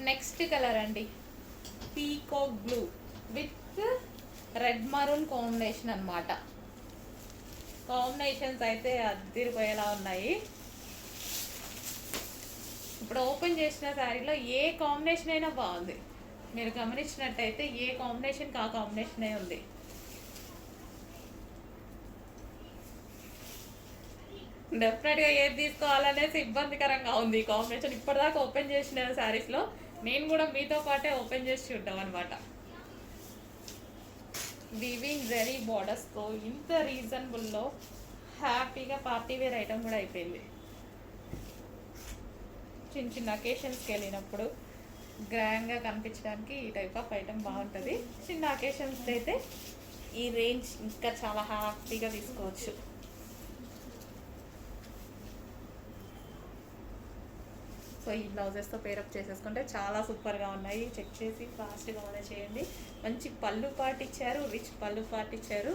Next colour అండి, peacock blue with red maroon combination అన్నమాట. Combinations అయితే అదిరిపోయేలా ఉన్నాయి. ఇప్పుడు ఓపెన్ చేసిన శారీలో ఏ కాంబినేషన్ అయినా బాగుంది. మీరు గమనించినట్టయితే ఏ కాంబినేషన్కి ఆ కాంబినేషనే ఉంది. డెఫినెట్గా ఏది తీసుకోవాలనేసి ఇబ్బందికరంగా ఉంది ఈ కాంబినేషన్. ఇప్పటిదాకా ఓపెన్ చేసిన శారీస్లో నేను కూడా మీతో పాటే ఓపెన్ చేసి చూద్దాం అనమాట. వీవింగ్ జరీ బార్డర్స్తో ఇంత రీజనబుల్లో హ్యాపీగా పార్టీ వేర్ ఐటమ్ కూడా అయిపోయింది. చిన్న చిన్న అకేషన్స్కి వెళ్ళినప్పుడు గ్రాండ్గా కనిపించడానికి ఈ టైప్ ఆఫ్ ఐటమ్ బాగుంటుంది. చిన్న అకేషన్స్ అయితే ఈ రేంజ్ ఇంకా చాలా హ్యాపీగా తీసుకోవచ్చు. సో ఈ బ్లౌజెస్తో పేరప్ చేసేసుకుంటే చాలా సూపర్గా ఉన్నాయి. చెక్ చేసి ఫాస్ట్గా ఆర్డర్ చేయండి. మంచి పళ్ళు పార్ట్ ఇచ్చారు, రిచ్ పళ్ళు పార్ట్ ఇచ్చారు.